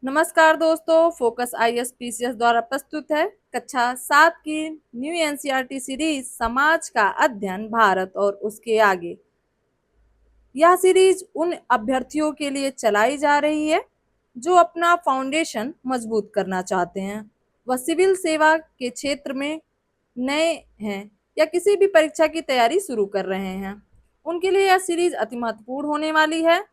नमस्कार दोस्तों, focus IAS PCS द्वारा प्रस्तुत है कक्षा 7 की न्यू एनसीईआरटी सीरीज समाज का अध्ययन भारत और उसके आगे। यह सीरीज उन अभ्यर्थियों के लिए चलाई जा रही है जो अपना फाउंडेशन मजबूत करना चाहते हैं। वह सिविल सेवा के क्षेत्र में नए हैं या किसी भी परीक्षा की तैयारी शुरू कर रहे हैं, उनके लिए यह सीरीज अति महत्वपूर्ण होने वाली है।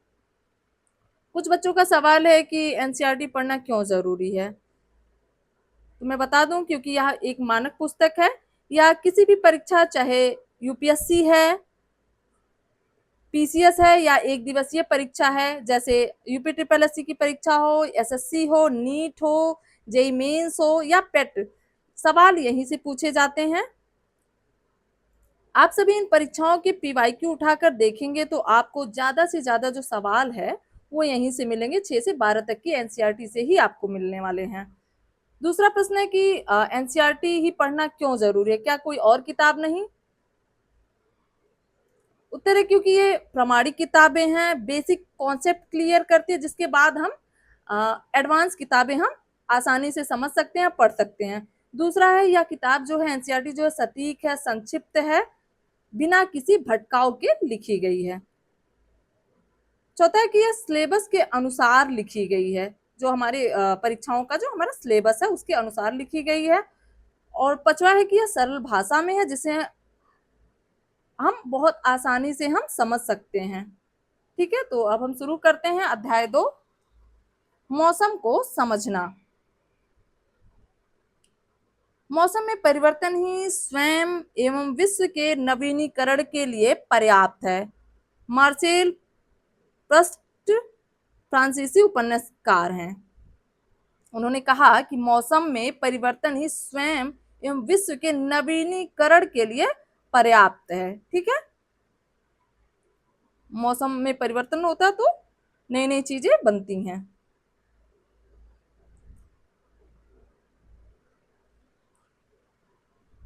कुछ बच्चों का सवाल है कि एनसीईआरटी पढ़ना क्यों जरूरी है। तो मैं बता दूं, क्योंकि यह एक मानक पुस्तक है या किसी भी परीक्षा, चाहे यूपीएससी है, पीसीएस है या एक दिवसीय परीक्षा है, जैसे यूपी ट्रिपल एससी की परीक्षा हो, एसएससी हो, नीट हो, जेई मेंस हो या पेट, सवाल यहीं से पूछे जाते हैं। आप सभी इन परीक्षाओं के पीवाईक्यू उठाकर देखेंगे तो आपको ज्यादा से ज्यादा जो सवाल है वो यहीं से मिलेंगे। 6 से 12 तक की एनसीईआरटी से ही आपको मिलने वाले हैं। दूसरा प्रश्न है कि एनसीईआरटी ही पढ़ना क्यों जरूरी है, क्या कोई और किताब नहीं? उत्तर है क्योंकि ये प्रामाणिक किताबें हैं, बेसिक कॉन्सेप्ट क्लियर करती है, जिसके बाद हम एडवांस किताबें हम आसानी से समझ सकते हैं, पढ़ सकते हैं। दूसरा है, यह किताब जो है एनसीईआरटी जो है सटीक है, संक्षिप्त है, बिना किसी भटकाव के लिखी गई है। चौथा है कि यह सिलेबस के अनुसार लिखी गई है, जो हमारे परीक्षाओं का जो हमारा सिलेबस है उसके अनुसार लिखी गई है। और पांचवा है कि यह सरल भाषा में है, जिसे हम बहुत आसानी से हम समझ सकते हैं। ठीक है, तो अब हम शुरू करते हैं अध्याय 2, मौसम को समझना। मौसम में परिवर्तन ही स्वयं एवं विश्व के नवीनीकरण के लिए पर्याप्त है। मार्सेल प्रस्ट फ्रांसीसी उपन्यासकार हैं। उन्होंने कहा कि मौसम में परिवर्तन ही स्वयं एवं विश्व के नवीनीकरण के लिए पर्याप्त है। ठीक है, मौसम में परिवर्तन होता है तो नई नई चीजें बनती हैं।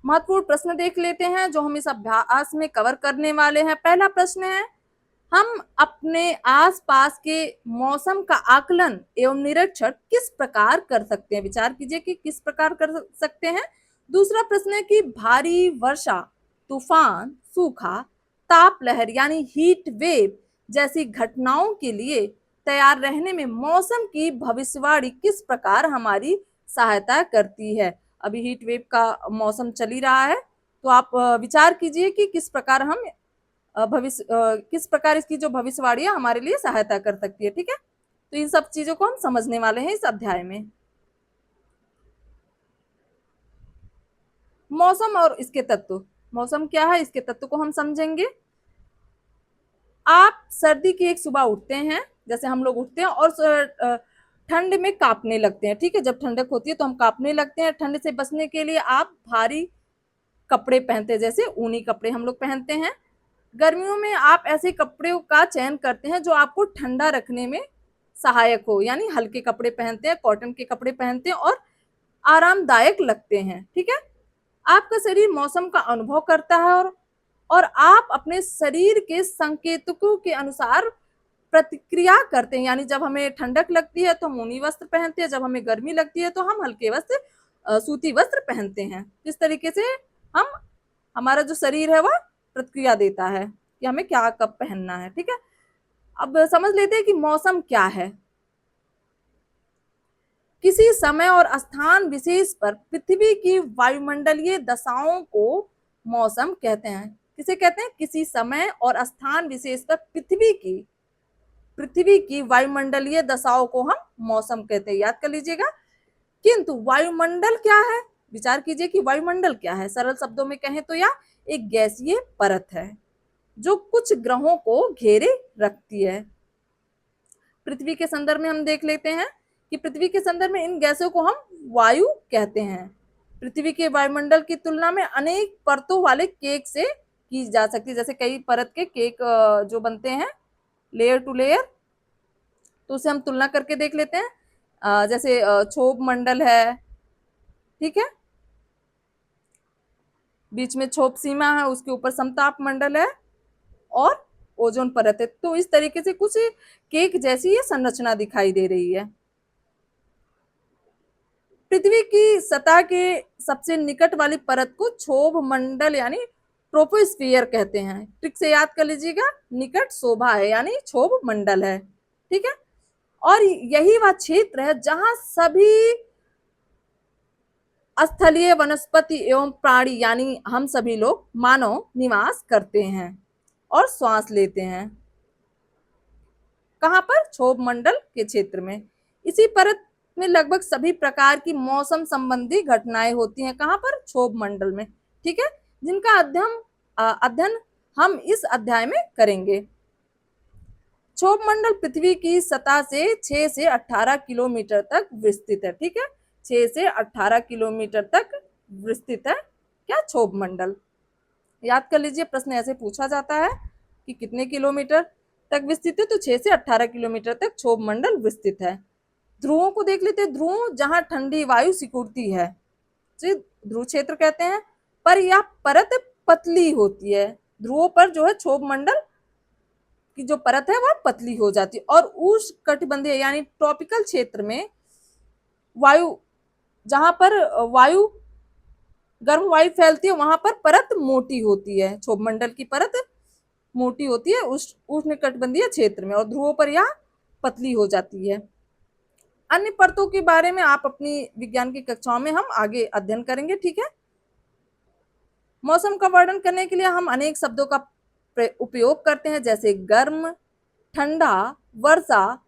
महत्वपूर्ण प्रश्न देख लेते हैं जो हम इस अभ्यास में कवर करने वाले हैं। पहला प्रश्न है, हम अपने आसपास के मौसम का आकलन एवं निरीक्षण किस प्रकार कर सकते हैं? विचार कीजिए कि किस प्रकार कर सकते हैं। दूसरा प्रश्न है कि भारी वर्षा, तूफान, सूखा, ताप लहर यानी हीट वेव जैसी घटनाओं के लिए तैयार रहने में मौसम की भविष्यवाणी किस प्रकार हमारी सहायता करती है? अभी हीट वेव का मौसम चल ही रहा है, तो आप विचार कीजिए कि किस प्रकार हम किस प्रकार इसकी जो भविष्यवाणी है हमारे लिए सहायता कर सकती है। ठीक है, तो इन सब चीजों को हम समझने वाले हैं इस अध्याय में। मौसम और इसके तत्व। मौसम क्या है, इसके तत्व को हम समझेंगे। आप सर्दी की एक सुबह उठते हैं, जैसे हम लोग उठते हैं और ठंड में कांपने लगते हैं। ठीक है, जब ठंडक होती है तो हम कांपने लगते हैं। ठंड से बचने के लिए आप भारी कपड़े पहनते हैं, जैसे ऊनी कपड़े हम लोग पहनते हैं। गर्मियों में आप ऐसे कपड़ों का चयन करते हैं जो आपको ठंडा रखने में सहायक हो, यानी हल्के कपड़े पहनते हैं, कॉटन के कपड़े पहनते हैं और आरामदायक लगते हैं। ठीक है, आपका शरीर मौसम का अनुभव करता है और आप अपने शरीर के संकेतकों के अनुसार प्रतिक्रिया करते हैं। यानी जब हमें ठंडक लगती है तो हम ऊनी वस्त्र पहनते हैं, जब हमें गर्मी लगती है तो हम हल्के वस्त्र, सूती वस्त्र पहनते हैं। इस तरीके से हम, हमारा जो शरीर है वह प्रतिक्रिया देता है कि हमें क्या कब पहनना है। ठीक है, अब समझ लेते हैं कि मौसम क्या है। किसी समय और स्थान विशेष पर पृथ्वी की वायुमंडलीय दशाओं को मौसम कहते हैं। किसे कहते हैं? किसी समय और स्थान विशेष पर पृथ्वी की वायुमंडलीय दशाओं को हम मौसम कहते हैं। याद कर लीजिएगा। किंतु वायुमंडल क्या है? विचार कीजिए कि वायुमंडल क्या है। सरल शब्दों में कहें तो यह एक गैसीय परत है जो कुछ ग्रहों को घेरे रखती है। पृथ्वी के संदर्भ में हम देख लेते हैं कि पृथ्वी के संदर्भ में इन गैसों को हम वायु कहते हैं। पृथ्वी के वायुमंडल की तुलना में अनेक परतों वाले केक से की जा सकती है। जैसे कई परत के केक जो बनते हैं लेयर टू लेयर, तो उसे हम तुलना करके देख लेते हैं। जैसे क्षोभ मंडल है, ठीक है, बीच में क्षोभ सीमा है, उसके ऊपर समताप मंडल है और ओजोन परत है। तो इस तरीके से कुछ केक जैसी ये संरचना दिखाई दे रही है। पृथ्वी की सतह के सबसे निकट वाली परत को क्षोभ मंडल यानी ट्रोपोस्फियर कहते हैं। ट्रिक से याद कर लीजिएगा, निकट शोभा है यानी क्षोभ मंडल है, ठीक है। और यही वह क्षेत्र है जहां सभी स्थलीय वनस्पति एवं प्राणी यानी हम सभी लोग मानव निवास करते हैं और श्वास लेते हैं। कहां पर? क्षोभ मंडल के क्षेत्र में। इसी परत में लगभग सभी प्रकार की मौसम संबंधी घटनाएं होती हैं। कहां पर? क्षोभ मंडल में, ठीक है, जिनका अध्ययन हम इस अध्याय में करेंगे। क्षोभ मंडल पृथ्वी की सतह से 6 से 18 किलोमीटर तक विस्तृत है, ठीक है, 6 से 18 किलोमीटर तक विस्तृत है क्या? क्षोभ मंडल। याद कर लीजिए, प्रश्न ऐसे पूछा जाता है कि कितने किलोमीटर तक विस्तृत है, तो 6 से 18 किलोमीटर तक क्षोभ मंडल विस्तृत है। ध्रुवों को देख लेते हैं। ध्रुव जहां ठंडी वायु सिकुड़ती है ध्रुव क्षेत्र कहते हैं, पर यह परत पतली होती है। ध्रुवों पर जो है क्षोभ मंडल की जो परत है वह पतली हो जाती है। और उष्णकटिबंधीय यानी ट्रॉपिकल क्षेत्र में वायु, जहां पर वायु गर्म वायु फैलती है वहां पर परत मोटी होती है। क्षोभ मंडल की परत मोटी होती है उष्णकटिबंधीय क्षेत्र में, और ध्रुवों पर यह पतली हो जाती है। अन्य परतों के बारे में आप अपनी विज्ञान की कक्षाओं में हम आगे अध्ययन करेंगे, ठीक है। मौसम का वर्णन करने के लिए हम अनेक शब्दों का उपयोग करते हैं, जैसे गर्म, ठंडा, वर्षा,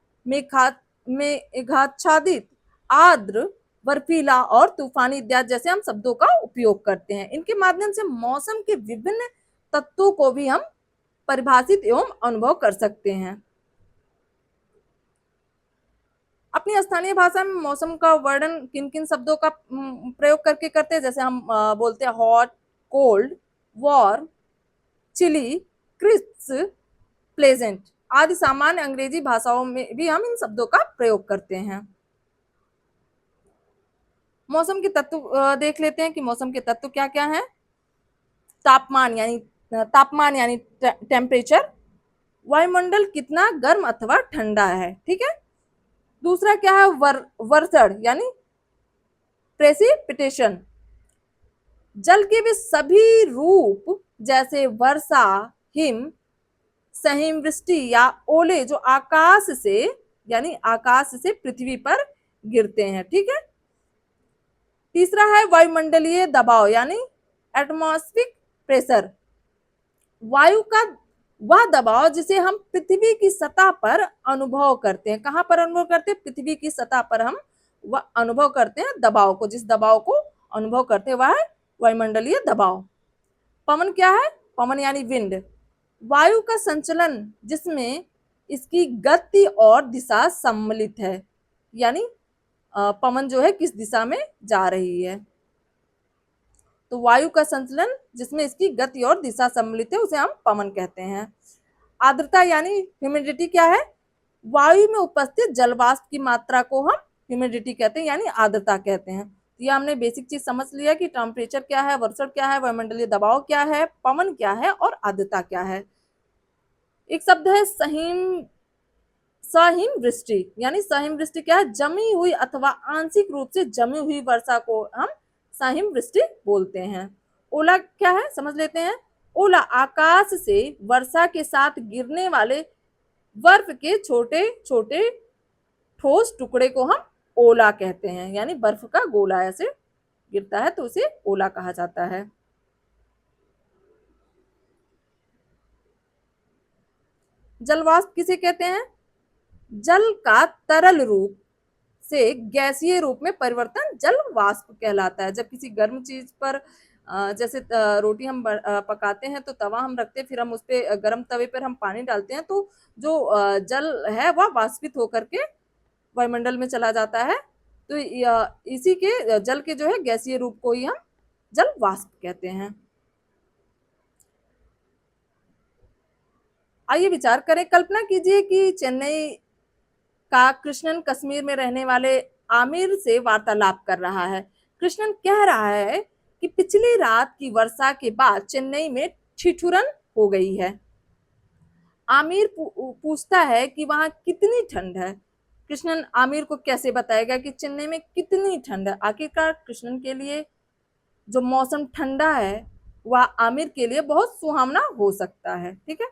मेघाच्छादित, आर्द्र, बर्फीला और तूफानी इत्यादि जैसे हम शब्दों का उपयोग करते हैं। इनके माध्यम से मौसम के विभिन्न तत्वों को भी हम परिभाषित एवं अनुभव कर सकते हैं। अपनी स्थानीय भाषा में मौसम का वर्णन किन किन शब्दों का प्रयोग करके करते हैं? जैसे हम बोलते हैं hot, cold, warm, chilly, crisp, pleasant आदि सामान्य अंग्रेजी भाषाओं में भी हम इन शब्दों का प्रयोग करते हैं। मौसम के तत्व देख लेते हैं कि मौसम के तत्व क्या क्या हैं। तापमान यानी टेम्परेचर, वायुमंडल कितना गर्म अथवा ठंडा है, ठीक है। दूसरा क्या है? वर्षण यानी प्रेसिपिटेशन, जल के वे सभी रूप जैसे वर्षा, हिम, सहिमवृष्टि या ओले जो आकाश से पृथ्वी पर गिरते हैं, ठीक है। तीसरा है वायुमंडलीय दबाव यानी एटमॉस्फेरिक प्रेशर, वायु का वह दबाव जिसे हम पृथ्वी की सतह पर अनुभव करते हैं। कहां पर अनुभव करते हैं? पृथ्वी की सतह पर हम वह अनुभव करते हैं दबाव को, जिस दबाव को अनुभव करते हैं वह है वायुमंडलीय दबाव। पवन क्या है? पवन यानी विंड, वायु का संचलन जिसमें इसकी गति और दिशा सम्मिलित है, यानी पवन जो है किस दिशा में जा रही है, तो वायु का संचलन जिसमें इसकी गति और दिशा सम्मिलित है उसे हम पवन कहते हैं। आर्द्रता यानी ह्यूमिडिटी क्या है? वायु में उपस्थित जलवाष्प की मात्रा को हम ह्यूमिडिटी कहते हैं यानी आर्द्रता कहते हैं। तो ये हमने बेसिक चीज समझ लिया कि टेम्परेचर क्या है, वर्षण क्या है, वायुमंडलीय दबाव क्या है, पवन क्या है और आर्द्रता क्या है। एक शब्द है सहिम वृष्टि, यानी सहिम वृष्टि क्या है? जमी हुई अथवा आंशिक रूप से जमी हुई वर्षा को हम सहिम वृष्टि बोलते हैं। ओला क्या है? समझ लेते हैं। ओला आकाश से वर्षा के साथ गिरने वाले बर्फ के छोटे छोटे ठोस टुकड़े को हम ओला कहते हैं, यानी बर्फ का गोला ऐसे गिरता है तो उसे ओला कहा जाता है। जलवाष्प किसे कहते हैं? जल का तरल रूप से गैसीय रूप में परिवर्तन जल वाष्प कहलाता है। जब किसी गर्म चीज पर जैसे रोटी हम पकाते हैं तो तवा हम रखते हैं, फिर हम उस पे गर्म तवे पर हम पानी डालते हैं तो जो जल है वह वाष्पित होकर के वायुमंडल में चला जाता है। तो इसी के जल के जो है गैसीय रूप को ही हम जल वाष्प कहते हैं। आइए विचार करें। कल्पना कीजिए कि चेन्नई का कृष्णन कश्मीर में रहने वाले आमिर से वार्तालाप कर रहा है। कृष्णन कह रहा है कि पिछली रात की वर्षा के बाद चेन्नई में ठिठुरन हो गई है। आमिर पूछता है कि वहां कितनी ठंड है। कृष्णन आमिर को कैसे बताएगा कि चेन्नई में कितनी ठंड है। आखिरकार कृष्णन के लिए जो मौसम ठंडा है वह आमिर के लिए बहुत सुहावना हो सकता है। ठीक है,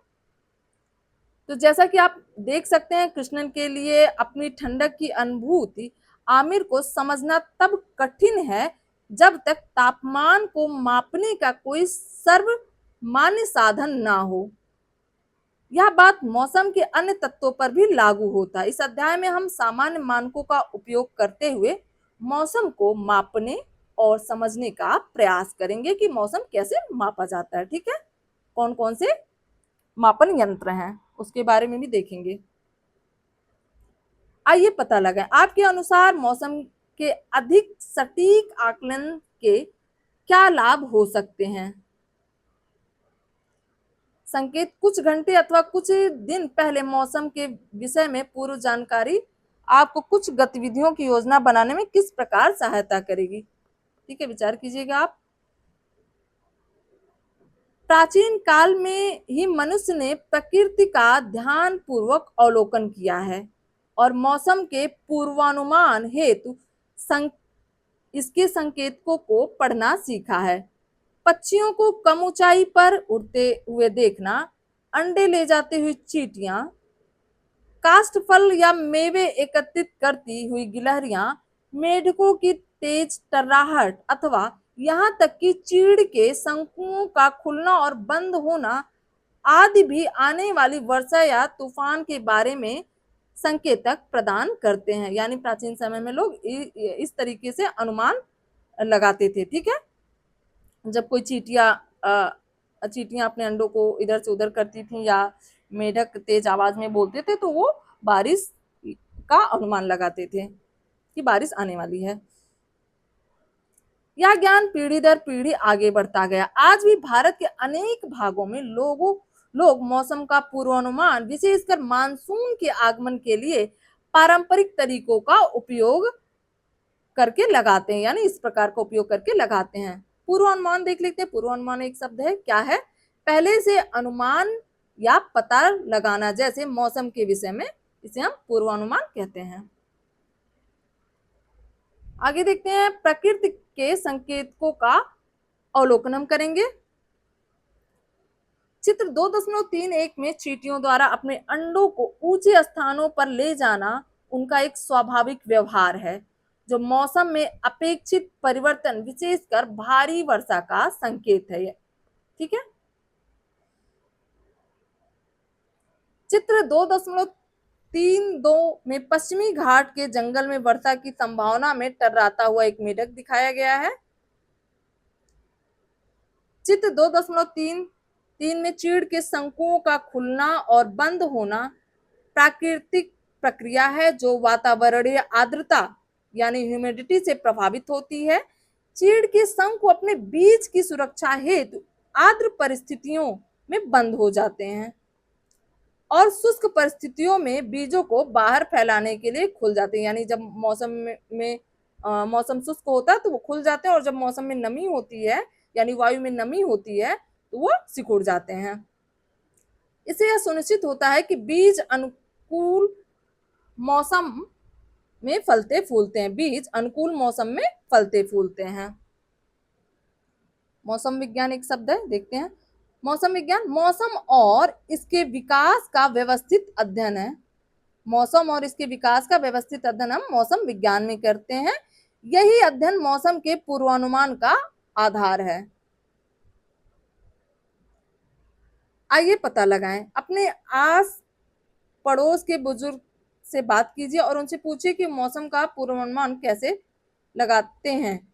तो जैसा कि आप देख सकते हैं, कृष्णन के लिए अपनी ठंडक की अनुभूति आमिर को समझना तब कठिन है जब तक तापमान को मापने का कोई सर्वमान्य साधन ना हो। यह बात मौसम के अन्य तत्वों पर भी लागू होता है। इस अध्याय में हम सामान्य मानकों का उपयोग करते हुए मौसम को मापने और समझने का प्रयास करेंगे कि मौसम कैसे मापा जाता है। ठीक है, कौन कौन से मापन यंत्र हैं उसके बारे में भी देखेंगे। आइए पता लगाएं, आपके अनुसार मौसम के अधिक सटीक आकलन के क्या लाभ हो सकते हैं। संकेत कुछ घंटे अथवा कुछ दिन पहले मौसम के विषय में पूर्व जानकारी आपको कुछ गतिविधियों की योजना बनाने में किस प्रकार सहायता करेगी। ठीक है, विचार कीजिएगा आप। प्राचीन काल में ही मनुष्य ने प्रकृति का ध्यान पूर्वक अवलोकन किया है और मौसम के पूर्वानुमान हेतु इसके संकेतकों को पढ़ना सीखा है। पक्षियों को कम ऊंचाई पर उड़ते हुए देखना, अंडे ले जाती हुई चींटियां, काष्ठफल या मेवे एकत्रित करती हुई गिलहरियां, मेढकों की तेज टर्राहट अथवा यहाँ तक कि चीड़ के शंकुओं का खुलना और बंद होना आदि भी आने वाली वर्षा या तूफान के बारे में संकेतक प्रदान करते हैं। यानी प्राचीन समय में लोग इस तरीके से अनुमान लगाते थे। ठीक है, जब कोई चींटियां अपने अंडों को इधर से उधर करती थी या मेढक तेज आवाज में बोलते थे तो वो बारिश का अनुमान लगाते थे कि बारिश आने वाली है। यह ज्ञान पीढ़ी दर पीढ़ी आगे बढ़ता गया। आज भी भारत के अनेक भागों में लोग मौसम का पूर्वानुमान विशेषकर मानसून के आगमन के लिए पारंपरिक तरीकों का उपयोग करके लगाते हैं, यानी इस प्रकार का उपयोग करके लगाते हैं। पूर्वानुमान देख लेते हैं। पूर्वानुमान एक शब्द है, क्या है? पहले से अनुमान या पता लगाना, जैसे मौसम के विषय में, इसे हम पूर्वानुमान कहते हैं। आगे देखते हैं, प्रकृति के संकेतकों का अवलोकन हम करेंगे। चित्र 2.31 में चींटियों द्वारा अपने अंडों को ऊंचे स्थानों पर ले जाना उनका एक स्वाभाविक व्यवहार है जो मौसम में अपेक्षित परिवर्तन विशेषकर भारी वर्षा का संकेत है। ठीक है, चित्र 2.32 में पश्चिमी घाट के जंगल में वर्षा की संभावना में टर्राता हुआ एक मेढक दिखाया गया है। चित्र 2.33 में चीड़ के शंकुओं का खुलना और बंद होना प्राकृतिक प्रक्रिया है जो वातावरणीय आर्द्रता यानी ह्यूमिडिटी से प्रभावित होती है। चीड़ के शंकु अपने बीज की सुरक्षा हेतु आर्द्र परिस्थितियों में बंद हो जाते हैं और शुष्क परिस्थितियों में बीजों को बाहर फैलाने के लिए खुल जाते हैं। यानी जब मौसम शुष्क होता है तो वो खुल जाते हैं और जब मौसम में नमी होती है यानी वायु में नमी होती है तो वो सिकुड़ जाते हैं। इससे यह सुनिश्चित होता है कि बीज अनुकूल मौसम में फलते फूलते हैं। बीज अनुकूल मौसम में फलते फूलते हैं। मौसम विज्ञान एक शब्द है, देखते हैं। मौसम विज्ञान मौसम और इसके विकास का व्यवस्थित अध्ययन है। मौसम और इसके विकास का व्यवस्थित अध्ययन हम मौसम विज्ञान में करते हैं। यही अध्ययन मौसम के पूर्वानुमान का आधार है। आइए पता लगाएं, अपने आस पड़ोस के बुजुर्ग से बात कीजिए और उनसे पूछिए कि मौसम का पूर्वानुमान कैसे लगाते हैं।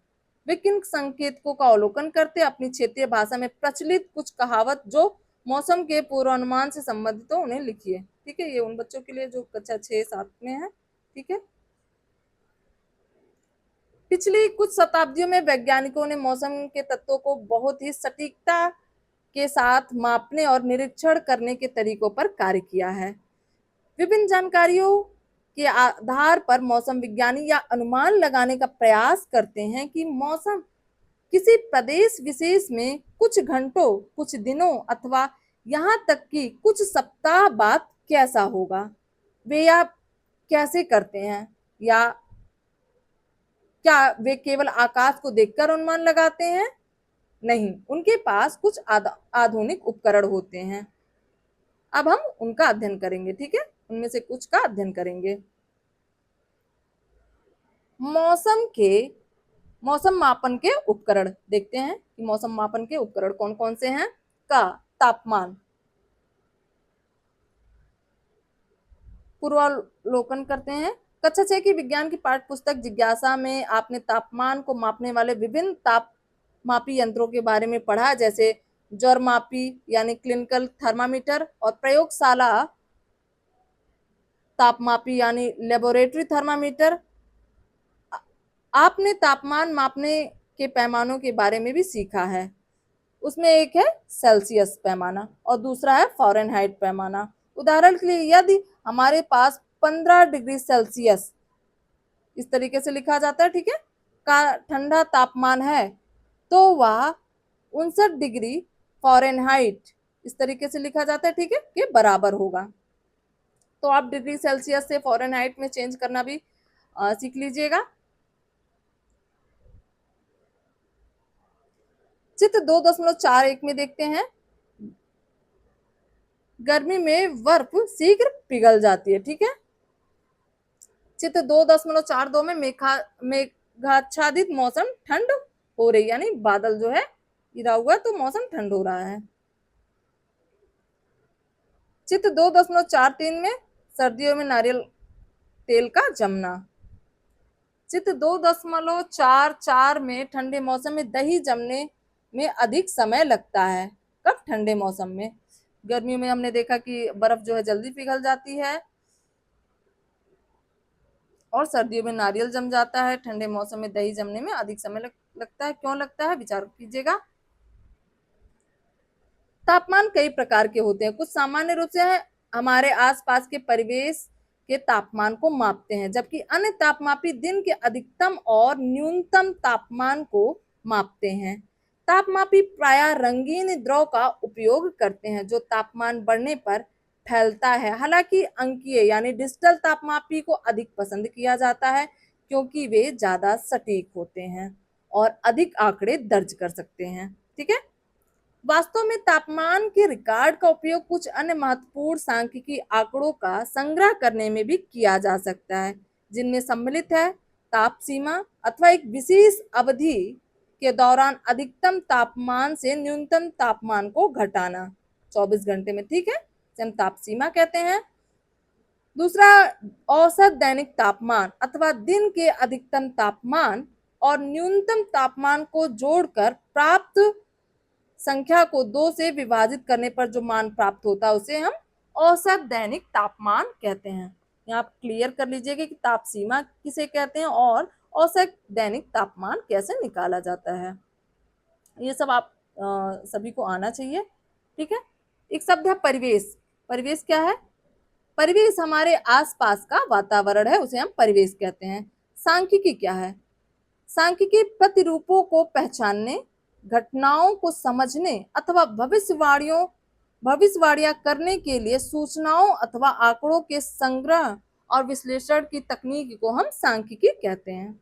वे किन संकेतकों का अवलोकन करते हैं। अपनी क्षेत्रीय भाषा में प्रचलित कुछ कहावत जो मौसम के पूर्वानुमान से संबंधित हो उन्हें लिखिए। ठीक है, ये उन बच्चों के लिए जो कक्षा 6-7 में है। ठीक है, पिछली कुछ शताब्दियों में वैज्ञानिकों ने मौसम के तत्वों को बहुत ही सटीकता के साथ मापने और निरीक्षण करने के तरीकों पर कार्य किया है। विभिन्न जानकारियों के आधार पर मौसम विज्ञानी या अनुमान लगाने का प्रयास करते हैं कि मौसम किसी प्रदेश विशेष में कुछ घंटों, कुछ दिनों अथवा यहाँ तक कि कुछ सप्ताह बाद कैसा होगा। वे यह कैसे करते हैं, या क्या वे केवल आकाश को देखकर अनुमान लगाते हैं? नहीं, उनके पास कुछ आधुनिक उपकरण होते हैं। अब हम उनका अध्ययन करेंगे, ठीक है, उनमें से कुछ का अध्ययन करेंगे। मौसम के मौसम मापन के उपकरण देखते हैं कि मौसम मापन के उपकरण कौन कौन से हैं। का तापमान, पूर्वावलोकन करते हैं। कक्षा 6 की विज्ञान की पाठ्य पुस्तक जिज्ञासा में आपने तापमान को मापने वाले विभिन्न तापमापी यंत्रों के बारे में पढ़ा, जैसे ज्वरमापी यानी क्लिनिकल थर्मामीटर और प्रयोगशाला तापमापी यानी लेबोरेटरी थर्मामीटर। आपने तापमान मापने के पैमानों के बारे में भी सीखा है। उसमें एक है सेल्सियस पैमाना और दूसरा है फ़ारेनहाइट पैमाना। उदाहरण के लिए यदि हमारे पास 15 डिग्री सेल्सियस इस तरीके से लिखा जाता है, ठीक है, का ठंडा तापमान है, तो वह 59 डिग्री फ़ारेनहाइट इस तरीके से लिखा जाता है, ठीक है, के बराबर होगा। तो आप डिग्री सेल्सियस से फ़ारेनहाइट में चेंज करना भी सीख लीजिएगा। चित्र 2.41 में देखते हैं, गर्मी में बर्फ शीघ्र पिघल जाती है, ठीक है। चित्र 2.42 में मेघाच्छादित मौसम, ठंड हो रही, यानी बादल जो है गिरा हुआ तो मौसम ठंड हो रहा है। चित्र 2.43 में सर्दियों में नारियल तेल का जमना। चित्र 2.44 में ठंडे मौसम में दही जमने में अधिक समय लगता है। कब? ठंडे मौसम में। गर्मियों में हमने देखा कि बर्फ जो है जल्दी पिघल जाती है और सर्दियों में नारियल जम जाता है। ठंडे मौसम में दही जमने में अधिक समय लगता है। क्यों लगता है? विचार कीजिएगा। तापमान कई प्रकार के होते हैं। कुछ सामान्य रूप से हमारे आसपास के परिवेश के तापमान को मापते हैं, जबकि अन्य तापमापी दिन के अधिकतम और न्यूनतम तापमान को मापते हैं। तापमापी प्रायः रंगीन द्रव का उपयोग करते हैं जो तापमान बढ़ने पर फैलता है। हालांकि अंकीय यानी डिजिटल तापमापी को अधिक पसंद किया जाता है क्योंकि वे ज्यादा सटीक होते हैं और अधिक आंकड़े दर्ज कर सकते हैं। ठीक है। वास्तव में तापमान के रिकॉर्ड का उपयोग कुछ अन्य महत्वपूर्ण सांख्यिकी आंकड़ों का संग्रह करने में भी किया जा सकता है, जिनमें सम्मिलित है ताप सीमा अथवा एक विशेष अवधि के दौरान अधिकतम तापमान से न्यूनतम तापमान को घटाना 24 घंटे में। ठीक है, जिसे हम ताप सीमा कहते हैं। दूसरा, औसत दैनिक तापमान अथवा दिन के अधिकतम तापमान और न्यूनतम तापमान को जोड़कर प्राप्त संख्या को 2 से विभाजित करने पर जो मान प्राप्त होता है उसे हम औसत दैनिक तापमान कहते हैं। यहाँ क्लियर कर लीजिएगा कि ताप सीमा किसे कहते हैं और औसत दैनिक तापमान कैसे निकाला जाता है। ये सब आप सभी को आना चाहिए। ठीक है। एक शब्द है परिवेश। परिवेश क्या है? परिवेश हमारे आसपास का वातावरण है, उसे हम परिवेश कहते हैं। सांख्यिकी क्या है? सांख्यिकी प्रतिरूपों को पहचानने, घटनाओं को समझने अथवा भविष्यवाणियां करने के लिए सूचनाओं अथवा आंकड़ों के संग्रह और विश्लेषण की तकनीक को हम सांख्यिकी कहते हैं।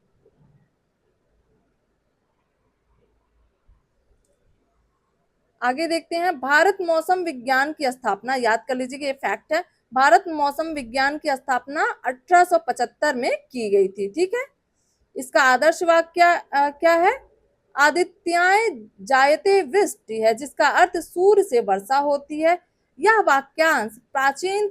आगे देखते हैं, भारत मौसम विज्ञान की स्थापना, याद कर लीजिए ये फैक्ट है, भारत मौसम विज्ञान की स्थापना 1875 में की गई थी। ठीक है। इसका आदर्श वाक्य क्या है? आदित्याय जायते वृष्टि है, जिसका अर्थ सूर्य से वर्षा होती है। यह वाक्यांश प्राचीन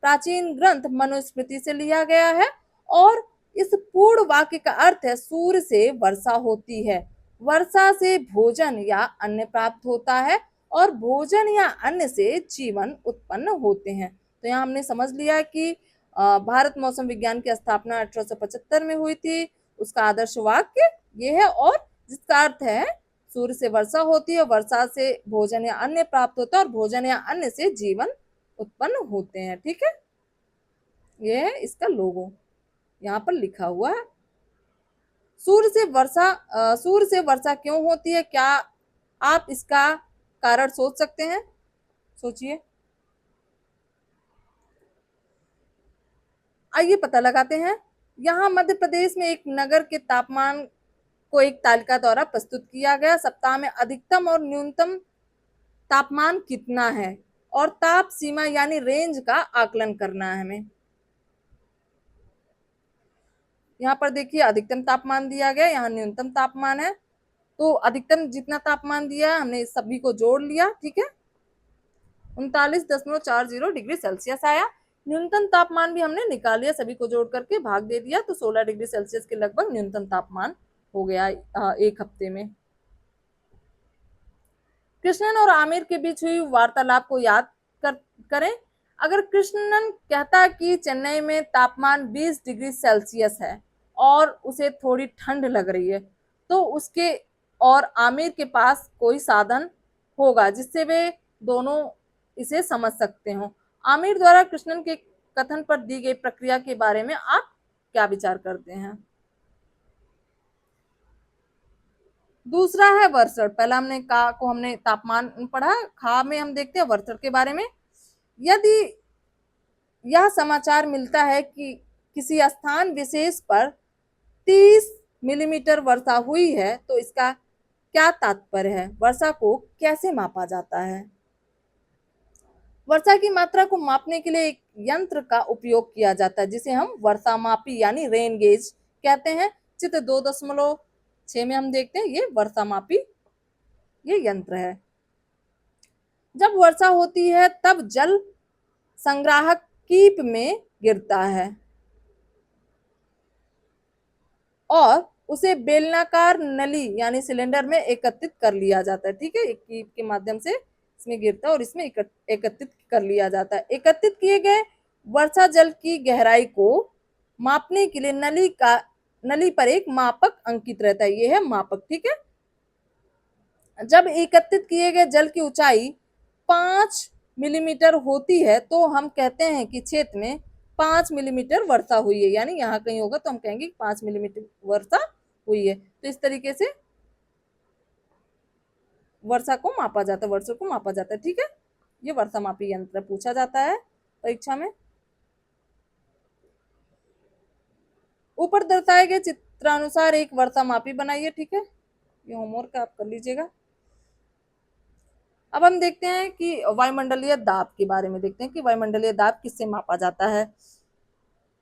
प्राचीन ग्रंथ मनुस्मृति से लिया गया है और इस पूर्ण वाक्य का अर्थ है सूर्य से वर्षा होती है, वर्षा से भोजन या अन्न प्राप्त होता है और भोजन या अन्न से जीवन उत्पन्न होते हैं। तो यहाँ हमने समझ लिया कि भारत मौसम विज्ञान की स्थापना 1875 में हुई थी। उसका आदर्श वाक्य ये है और जिसका अर्थ है सूर्य से वर्षा होती है, वर्षा से भोजन या अन्न प्राप्त होता है और भोजन या अन्न से जीवन उत्पन्न होते हैं। ठीक है। ये है इसका लोगो, यहाँ पर लिखा हुआ है। सूर्य से वर्षा क्यों होती है? क्या आप इसका कारण सोच सकते हैं? सोचिए। आइए पता लगाते हैं। यहाँ मध्य प्रदेश में एक नगर के तापमान को एक तालिका द्वारा प्रस्तुत किया गया। सप्ताह में अधिकतम और न्यूनतम तापमान कितना है और ताप सीमा यानी रेंज का आकलन करना है हमें। यहाँ पर देखिए अधिकतम तापमान दिया गया, यहाँ न्यूनतम तापमान है। तो अधिकतम जितना तापमान दिया है हमने सभी को जोड़ लिया, ठीक है, 39.40 डिग्री सेल्सियस आया। न्यूनतम तापमान भी हमने निकाल लिया, सभी को जोड़ करके भाग दे दिया, तो 16 डिग्री सेल्सियस के लगभग न्यूनतम तापमान हो गया एक हफ्ते में। कृष्णन और आमिर के बीच हुई वार्तालाप को याद करें। अगर कृष्णन कहता कि चेन्नई में तापमान 20 डिग्री सेल्सियस है और उसे थोड़ी ठंड लग रही है, तो उसके और आमिर के पास कोई साधन होगा जिससे वे दोनों इसे समझ सकते हो। आमिर द्वारा कृष्णन के कथन पर दी गई प्रक्रिया के बारे में आप क्या विचार करते हैं? दूसरा है वर्षण। पहला हमने का को हमने तापमान पढ़ा, खा में हम देखते हैं वर्षण के बारे में। यदि यह समाचार मिलता है कि किसी स्थान विशेष पर 30 मिलीमीटर वर्षा हुई है, तो इसका क्या तात्पर्य है? वर्षा को कैसे मापा जाता है? वर्षा की मात्रा को मापने के लिए एक यंत्र का उपयोग किया जाता है जिसे हम वर्षा मापी यानी रेन गेज कहते हैं। चित्र 2.6 में हम देखते हैं ये वर्षा मापी ये यंत्र है। जब वर्षा होती है तब जल संग्राहक कीप में गिरता है और उसे बेलनाकार नली यानी सिलेंडर में एकत्रित कर लिया जाता है, ठीक है, एक कीप के माध्यम से इसमें गिरता है और इसमें एकत्रित कर लिया जाता है। एकत्रित किए गए वर्षा जल की गहराई को मापने के लिए नली पर एक मापक अंकित रहता है, ये है मापक, ठीक है। जब एकत्रित किए गए जल की ऊंचाई 5 मिलीमीटर होती है तो हम कहते हैं कि क्षेत्र में 5 मिलीमीटर वर्षा हुई है, यानी यहाँ कहीं होगा तो हम कहेंगे 5 मिलीमीटर वर्षा हुई है। तो इस तरीके से वर्षा को मापा जाता है, वर्षा को मापा जाता है, ठीक है। ये वर्षा मापी यंत्र पूछा जाता है परीक्षा में। ऊपर दर्शाए गए चित्रानुसार एक वर्षा मापी बनाइए, ठीक है, ये होमवर्क आप कर लीजिएगा। अब हम देखते हैं कि वायुमंडलीय दाब के बारे में देखते हैं कि वायुमंडलीय दाब किससे मापा जाता है।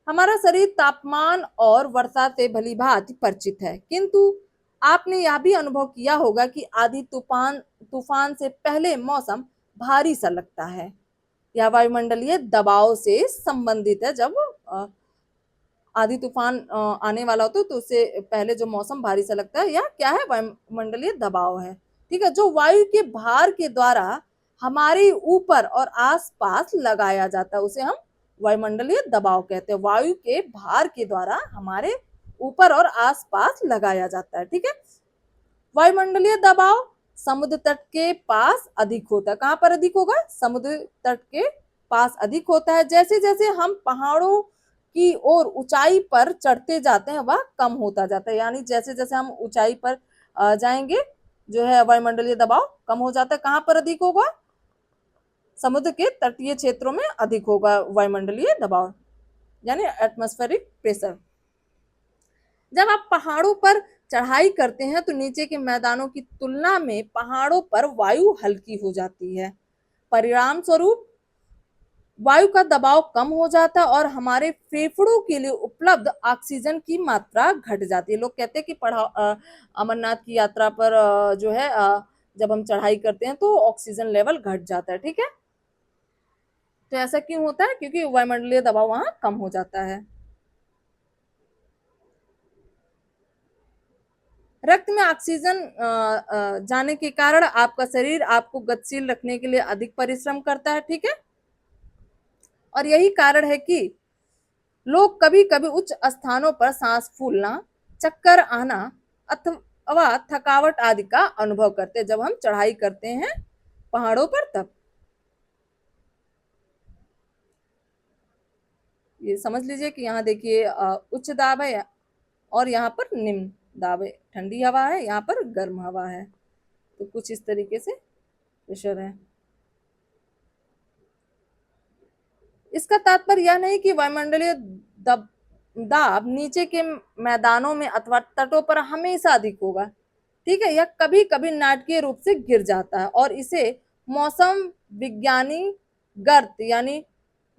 हमारा शरीर तापमान और वर्षा से भली भांति परिचित है, किंतु आपने यह भी अनुभव किया होगा कि आधी तूफान से पहले मौसम भारी सा लगता है। यह वायुमंडलीय दबाव से संबंधित है। जब आधी तूफान आने वाला होता है तो उससे पहले जो मौसम भारी सा लगता है, यह क्या है? वायुमंडलीय दबाव है, ठीक है, जो वायु के भार के द्वारा हमारे ऊपर और आसपास लगाया जाता है, उसे हम वायुमंडलीय दबाव कहते हैं। वायु के भार के द्वारा हमारे ऊपर और आसपास लगाया जाता है, ठीक है। वायुमंडलीय दबाव समुद्र तट के पास अधिक होता है। कहाँ पर अधिक होगा? समुद्र तट के पास अधिक होता है। जैसे जैसे हम पहाड़ों की ओर ऊंचाई पर चढ़ते जाते हैं वह कम होता जाता है, यानी जैसे जैसे हम ऊंचाई पर जाएंगे जो है वायुमंडलीय दबाव कम हो जाता है। कहाँ पर अधिक होगा? समुद्र के तटीय क्षेत्रों में अधिक होगा वायुमंडलीय दबाव यानी एटमॉस्फेरिक प्रेशर। जब आप पहाड़ों पर चढ़ाई करते हैं तो नीचे के मैदानों की तुलना में पहाड़ों पर वायु हल्की हो जाती है। परिणाम स्वरूप वायु का दबाव कम हो जाता है और हमारे फेफड़ों के लिए उपलब्ध ऑक्सीजन की मात्रा घट जाती है। लोग कहते हैं कि अमरनाथ की यात्रा पर जो है जब हम चढ़ाई करते हैं तो ऑक्सीजन लेवल घट जाता है, ठीक है। तो ऐसा क्यों होता है? क्योंकि वायुमंडलीय दबाव वहां कम हो जाता है। रक्त में ऑक्सीजन जाने के कारण आपका शरीर आपको गतिशील रखने के लिए अधिक परिश्रम करता है, ठीक है। और यही कारण है कि लोग कभी कभी उच्च स्थानों पर सांस फूलना, चक्कर आना अथवा थकावट आदि का अनुभव करते हैं जब हम चढ़ाई करते हैं पहाड़ों पर। तब ये समझ लीजिए कि यहाँ देखिए उच्च दाब है और यहाँ पर निम्न दाब है, ठंडी हवा है, यहाँ पर गर्म हवा है, तो कुछ इस तरीके से प्रेशर है। इसका तात्पर्य यह नहीं कि वायुमंडलीय दब दाब नीचे के मैदानों में अथवा तटों पर हमेशा अधिक होगा, ठीक है। यह कभी कभी नाटकीय रूप से गिर जाता है और इसे मौसम विज्ञानी गर्त यानी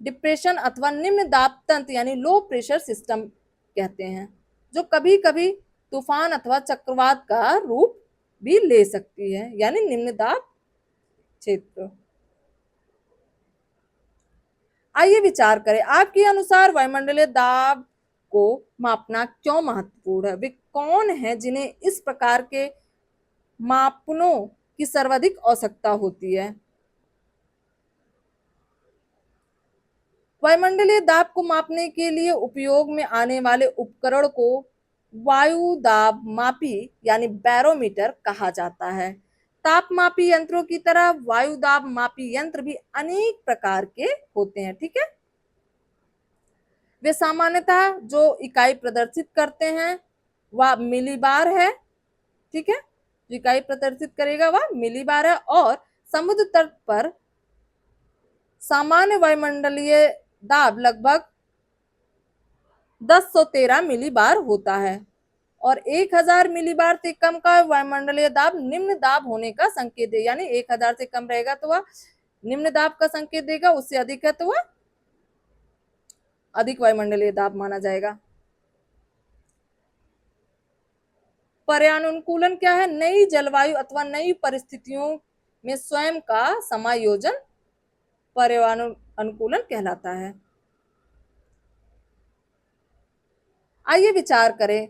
डिप्रेशन अथवा निम्न दाब तंत्र यानी लो प्रेशर सिस्टम कहते हैं, जो कभी कभी तूफान अथवा चक्रवात का रूप भी ले सकती है, यानी निम्न दाब क्षेत्र। आइए विचार करें, आपके अनुसार वायुमंडलीय दाब को मापना क्यों महत्वपूर्ण है? वे कौन है जिन्हें इस प्रकार के मापनों की सर्वाधिक आवश्यकता होती है? वायुमंडलीय दाब को मापने के लिए उपयोग में आने वाले उपकरण को वायु दाब मापी यानी बैरोमीटर कहा जाता है। तापमापी यंत्रों की तरह वायु दाब मापी यंत्र भी अनेक प्रकार के होते हैं, ठीक है। वे सामान्यतः जो इकाई प्रदर्शित करते हैं वह मिलीबार है, ठीक है। जो इकाई प्रदर्शित करेगा वह मिलीबार है और समुद्र तट पर सामान्य वायुमंडलीय दाब लगभग 1013 मिलीबार होता है और 1000 मिलीबार से कम का वायुमंडलीय दाब निम्न दाब होने का संकेत है, यानी 1000 से कम रहेगा तो वह निम्न दाब का संकेत देगा, उससे अधिक है तो वह अधिक वायुमंडलीय दाब माना जाएगा। पर्यानुकूलन क्या है? नई जलवायु अथवा नई परिस्थितियों में स्वयं का समायोजन पर्यानुकूलन कहलाता है। आइए विचार करें,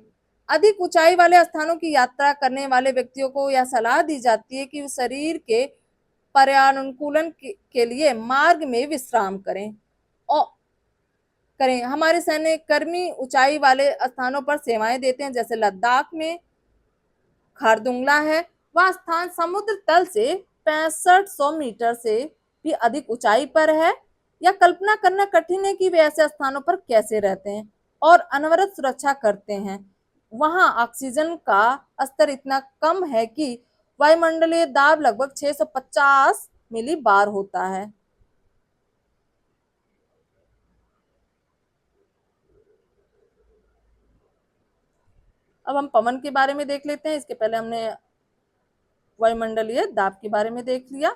अधिक ऊंचाई वाले स्थानों की यात्रा करने वाले व्यक्तियों को यह सलाह दी जाती है कि वे शरीर के पर्यानुकूलन के लिए मार्ग में विश्राम करें और हमारे सैन्य कर्मी ऊंचाई वाले स्थानों पर सेवाएं देते हैं, जैसे लद्दाख में खारदुंगला है। वह स्थान समुद्र तल से 6500 मीटर से भी अधिक ऊंचाई पर है। यह कल्पना करना कठिन है कि वे ऐसे स्थानों पर कैसे रहते हैं और अनवरत सुरक्षा करते हैं। वहां ऑक्सीजन का स्तर इतना कम है कि वायुमंडलीय दाब लगभग 650 मिली बार होता है। अब हम पवन के बारे में देख लेते हैं। इसके पहले हमने वायुमंडलीय दाब के बारे में देख लिया।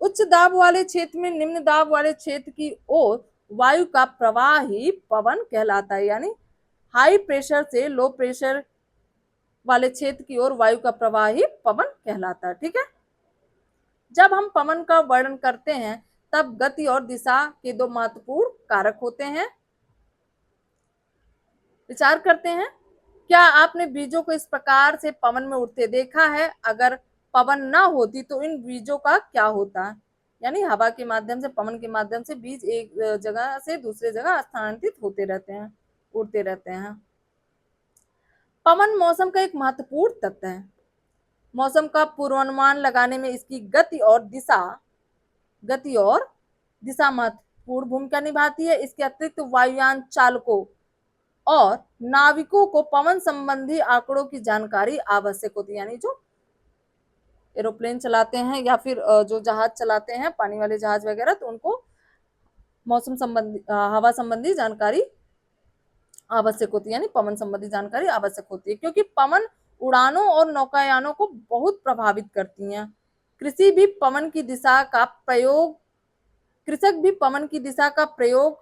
उच्च दाब वाले क्षेत्र में निम्न दाब वाले क्षेत्र की ओर वायु का प्रवाह ही पवन कहलाता है, यानी हाई प्रेशर से लो प्रेशर वाले क्षेत्र की ओर वायु का प्रवाह ही पवन कहलाता है, ठीक है। जब हम पवन का वर्णन करते हैं तब गति और दिशा के दो महत्वपूर्ण कारक होते हैं। विचार करते हैं, क्या आपने बीजों को इस प्रकार से पवन में उड़ते देखा है? अगर पवन ना होती तो इन बीजों का क्या होता? यानी हवा के माध्यम से, पवन के माध्यम से बीज एक जगह से दूसरे जगह स्थानांतरित होते रहते हैं, उड़ते रहते हैं। पवन मौसम का एक महत्वपूर्ण तत्व है। मौसम का पूर्वानुमान लगाने में इसकी गति और दिशा महत्वपूर्ण भूमिका निभाती है। इसके अतिरिक्त वायुयान चालकों और नाविकों को पवन संबंधी आंकड़ों की जानकारी आवश्यक होती है, यानी जो एरोप्लेन चलाते हैं या फिर जो जहाज चलाते हैं, पानी वाले जहाज वगैरह, तो उनको मौसम संबंधी हवा संबंधी जानकारी आवश्यक होती है, यानी पवन संबंधी जानकारी आवश्यक होती है, क्योंकि पवन उड़ानों और नौकायानों को बहुत प्रभावित करती हैं। कृषक भी पवन की दिशा का प्रयोग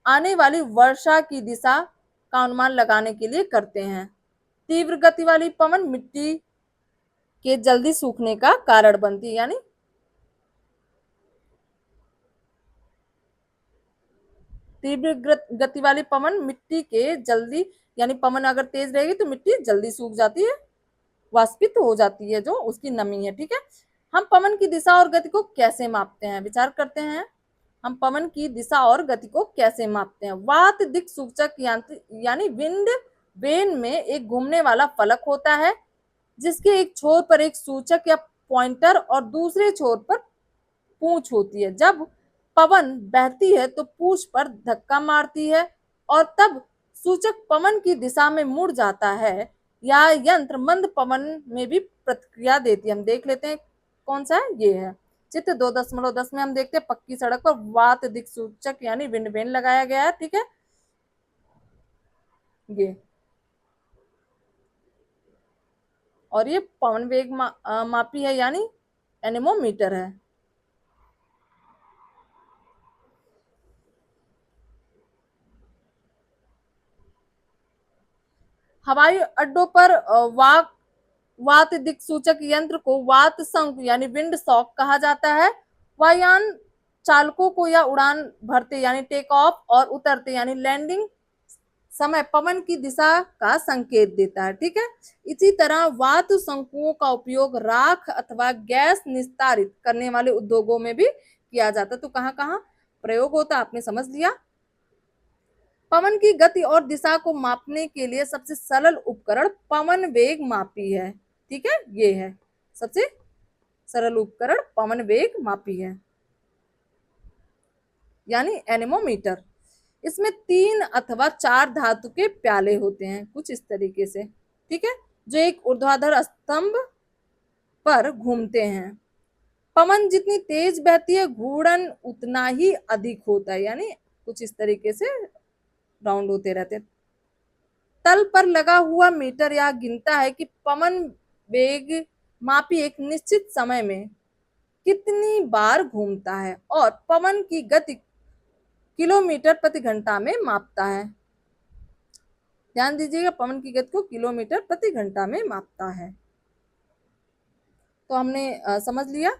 आने वाली वर्षा की दिशा का अनुमान लगाने के लिए करते हैं। तीव्र गति वाली पवन मिट्टी के जल्दी सूखने का कारण बनती है, यानी तीव्र गति वाली पवन मिट्टी के जल्दी, यानी पवन अगर तेज रहेगी तो मिट्टी जल्दी सूख जाती है, वाष्पित हो जाती है, जो उसकी नमी है, ठीक है। हम पवन की दिशा और गति को कैसे मापते हैं? विचार करते हैं, हम पवन की दिशा और गति को कैसे मापते हैं? वात दिक् सूचक यानी विंड वेन में एक घूमने वाला फलक होता है, जिसके एक छोर पर एक सूचक या पॉइंटर और दूसरे छोर पर पूंछ होती है। जब पवन बहती है तो पूंछ पर धक्का मारती है और तब सूचक पवन की दिशा में मुड़ जाता है। या यंत्र मंद पवन में भी प्रतिक्रिया देती है। हम देख लेते हैं कौन सा है, ये है चित्र 2.10 में हम देखते हैं पक्की सड़क पर वात दिक् सूचक यानी विंड वेन लगाया गया है। ठीक है, ये और ये पवन वेग मापी है यानी एनेमोमीटर है। हवाई अड्डों पर वात दिक् सूचक यंत्र को वात शंक यानी विंड सॉक कहा जाता है। वायुयान चालकों को या उड़ान भरते यानी टेक ऑफ और उतरते यानी लैंडिंग समय पवन की दिशा का संकेत देता है। ठीक है, इसी तरह वातु शंकुओं का उपयोग राख अथवा गैस निस्तारित करने वाले उद्योगों में भी किया जाता है। तो कहाँ कहाँ प्रयोग होता आपने समझ लिया। पवन की गति और दिशा को मापने के लिए सबसे सरल उपकरण पवन वेग मापी है। ठीक है, ये है सबसे सरल उपकरण पवन वेग मापी है यानी एनेमोमीटर। इसमें 3 अथवा 4 धातु के प्याले होते हैं कुछ इस तरीके से। ठीक है, जो एक ऊर्ध्वाधर स्तंभ पर घूमते हैं। पवन जितनी तेज बहती है घूर्णन उतना ही अधिक होता है यानी कुछ इस तरीके से राउंड होते रहते हैं। तल पर लगा हुआ मीटर यह गिनता है कि पवन वेग मापी एक निश्चित समय में कितनी बार घूमता है और पवन की गति किलोमीटर प्रति घंटा में मापता है। ध्यान दीजिएगा, पवन की गति को किलोमीटर प्रति घंटा में मापता है। तो हमने समझ लिया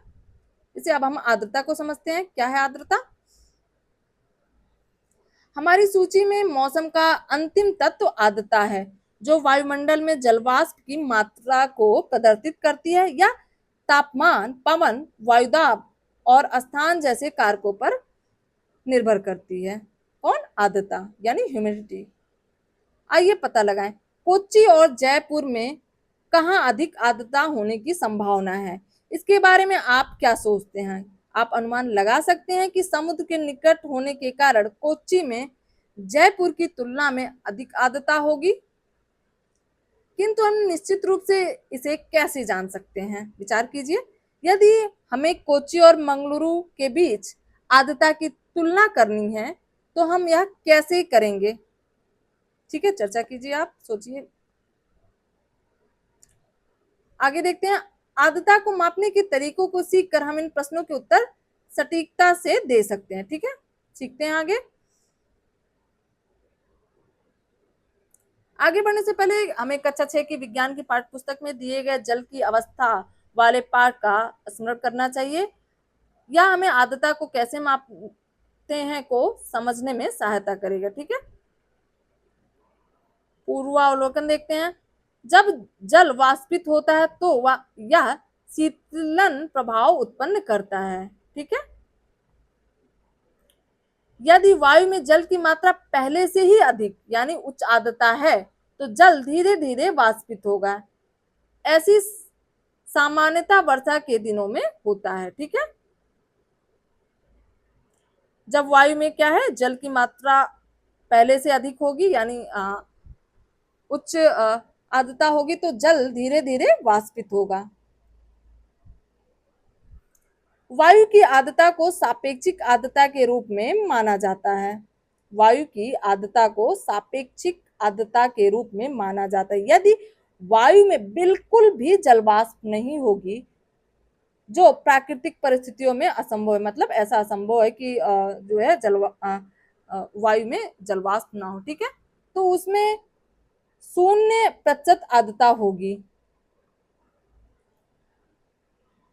इसे। अब हम आर्द्रता को समझते हैं। क्या है आर्द्रता? हमारी सूची में मौसम का अंतिम तत्व आर्द्रता है, जो वायुमंडल में जलवाष्प की मात्रा को प्रदर्शित करती है या तापमान, पवन, वायुदाब और स्थान जैसे कारकों पर निर्भर करती है। कौन? आर्द्रता यानी ह्यूमिडिटी। आइए पता लगाएं कोच्चि और जयपुर में कहाँ अधिक आर्द्रता होने की संभावना है। इसके बारे में आप क्या सोचते हैं? आप अनुमान लगा सकते हैं कि समुद्र के निकट होने के कारण कोच्चि में जयपुर की तुलना में अधिक आर्द्रता होगी, किंतु हम निश्चित रूप से इसे कैसे जान सकते हैं? विचार कीजिए। यदि हमें कोच्चि और मंगलुरु के बीच आर्द्रता की तुलना करनी है तो हम यह कैसे करेंगे? ठीक है, चर्चा कीजिए, आप सोचिए। आगे देखते हैं। आर्द्रता को मापने के तरीकों को सीखकर हम इन प्रश्नों के उत्तर सटीकता से दे सकते हैं। ठीक है, सीखते हैं आगे। आगे बढ़ने से पहले हमें कक्षा 6 की विज्ञान की पाठ्य पुस्तक में दिए गए जल की अवस्था वाले पाठ का स्मरण करना चाहिए। यह हमें आर्द्रता को कैसे मापते हैं को समझने में सहायता करेगा। ठीक है, पूर्वावलोकन देखते हैं। जब जल वाष्पित होता है तो यह शीतलन प्रभाव उत्पन्न करता है। ठीक है, यदि वायु में जल की मात्रा पहले से ही अधिक यानी उच्च आर्द्रता है तो जल धीरे धीरे वाष्पित होगा। ऐसी सामान्यता वर्षा के दिनों में होता है। ठीक है, जब वायु में क्या है, जल की मात्रा पहले से अधिक होगी यानी उच्च आर्द्रता होगी तो जल धीरे धीरे वाष्पित होगा। वायु की आर्द्रता को सापेक्षिक आर्द्रता के रूप में माना जाता है। वायु की आर्द्रता को सापेक्षिक आर्द्रता के रूप में माना जाता है। यदि वायु में बिल्कुल भी जलवाष्प नहीं होगी, जो प्राकृतिक परिस्थितियों में असंभव है, मतलब ऐसा असंभव है कि जो है वायु में जलवाष्प ना हो। ठीक है, तो उसमें 0% आर्द्रता होगी।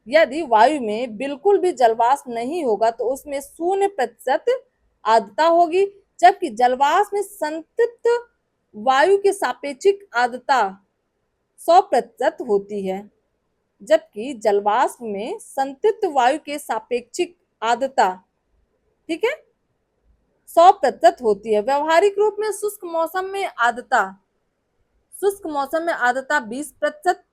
यदि वायु में बिल्कुल भी जलवाष्प नहीं होगा तो उसमें 0% आर्द्रता होगी, जबकि जलवाष्प में संतृप्त वायु की सापेक्षिक आर्द्रता 100% होती है। जबकि जलवाष्प में संतृप्त वायु के सापेक्षिक आर्द्रता, ठीक है, 100% होती है। व्यवहारिक रूप में शुष्क मौसम में आर्द्रता 20%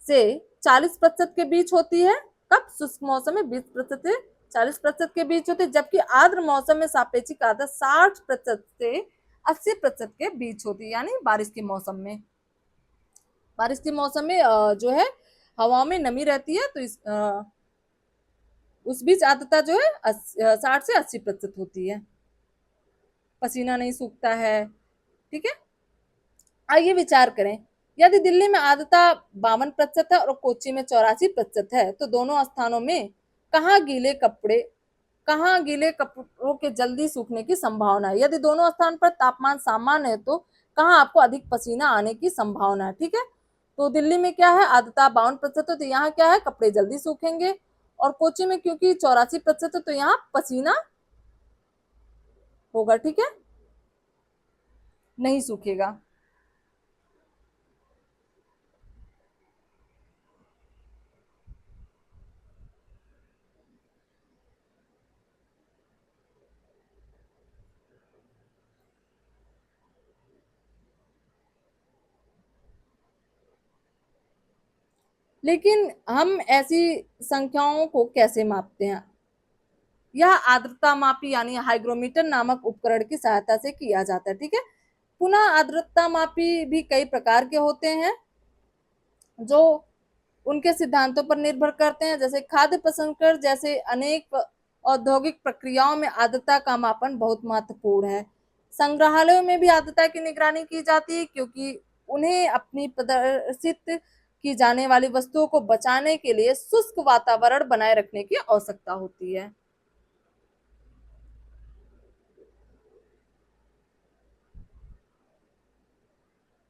से 40% के बीच होती है। कब? शुष्क मौसम में 20% से 40% के बीच होती है, जबकि आर्द्र मौसम में सापेक्षिक आर्द्रता 60% से 80% के बीच होती है, यानी बारिश के मौसम में। बारिश के मौसम में जो है हवा में नमी रहती है, तो उस बीच आर्द्रता जो है 60 से 80% होती है, पसीना नहीं सूखता है। ठीक है, आइए विचार करें, यदि दिल्ली में आर्द्रता 52% है और कोच्चि में 84% है, तो दोनों स्थानों में कहाँ गीले कपड़े कहाँ गीले कपड़ों के जल्दी सूखने की संभावना है? यदि दोनों स्थान पर तापमान सामान्य है, तो कहाँ आपको अधिक पसीना आने की संभावना है? ठीक है, तो दिल्ली में क्या है, आर्द्रता 52% है, तो यहाँ क्या है, कपड़े जल्दी सूखेंगे। और कोच्चि में क्योंकि 84% है, तो यहाँ पसीना होगा। ठीक है, नहीं सूखेगा। लेकिन हम ऐसी संख्याओं को कैसे मापते हैं? यह आर्द्रता मापी यानी हाइग्रोमीटर नामक उपकरण की सहायता से किया जाता है। ठीक है, पुनः आर्द्रता मापी भी कई प्रकार के होते हैं जो उनके सिद्धांतों पर निर्भर करते हैं, जैसे खाद्य प्रसंस्करण जैसे अनेक औद्योगिक प्रक्रियाओं में आर्द्रता का मापन बहुत महत्वपूर्ण है। संग्रहालयों में भी आर्द्रता की निगरानी की जाती है, क्योंकि उन्हें अपनी प्रदर्शित की जाने वाली वस्तुओं को बचाने के लिए शुष्क वातावरण बनाए रखने की आवश्यकता होती है।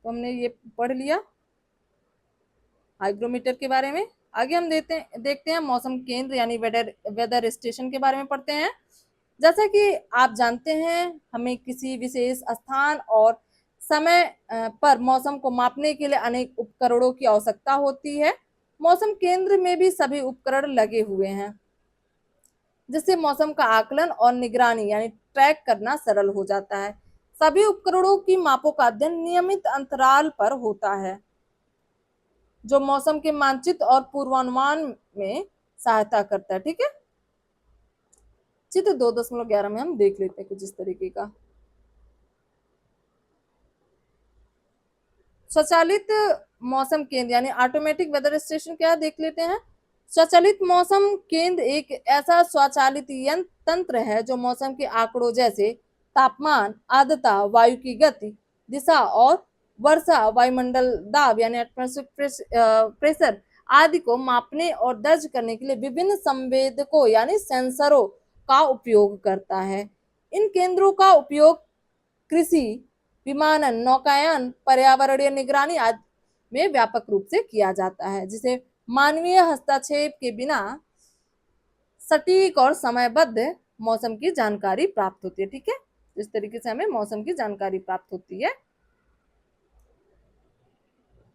तो हमने ये पढ़ लिया हाइग्रोमीटर के बारे में। आगे हम देखते हैं मौसम केंद्र यानी वेदर वेदर स्टेशन के बारे में पढ़ते हैं। जैसा कि आप जानते हैं, हमें किसी विशेष स्थान और समय पर मौसम को मापने के लिए अनेक उपकरणों की आवश्यकता होती है। मौसम केंद्र में भी सभी उपकरण लगे हुए हैं, जिससे मौसम का आकलन और निगरानी यानी ट्रैक करना सरल हो जाता है। सभी उपकरणों की मापों का अध्ययन नियमित अंतराल पर होता है, जो मौसम के मानचित्र और पूर्वानुमान में सहायता करता है। ठीक है, चित्र 2.11 में हम देख लेते हैं कुछ इस तरीके का। स्वचालित मौसम केंद्र यानी ऑटोमेटिक वेदर स्टेशन क्या है, देख लेते हैं। स्वचालित मौसम केंद्र एक ऐसा स्वचालित यंत्र तंत्र है जो मौसम के आंकड़ों जैसे तापमान, आर्द्रता, वायु की गति, दिशा और वर्षा, वायुमंडल दाब यानी एटमॉस्फेरिक प्रेशर आदि को मापने और दर्ज करने के लिए विभिन्न संवेदकों यानी सेंसरों का उपयोग करता है। इन केंद्रों का उपयोग कृषि, विमानन, नौकायन, पर्यावरणीय निगरानी आदि में व्यापक रूप से किया जाता है, जिसे मानवीय हस्तक्षेप के बिना सटीक और समयबद्ध मौसम की जानकारी प्राप्त होती है। ठीक है, इस तरीके से हमें मौसम की जानकारी प्राप्त होती है।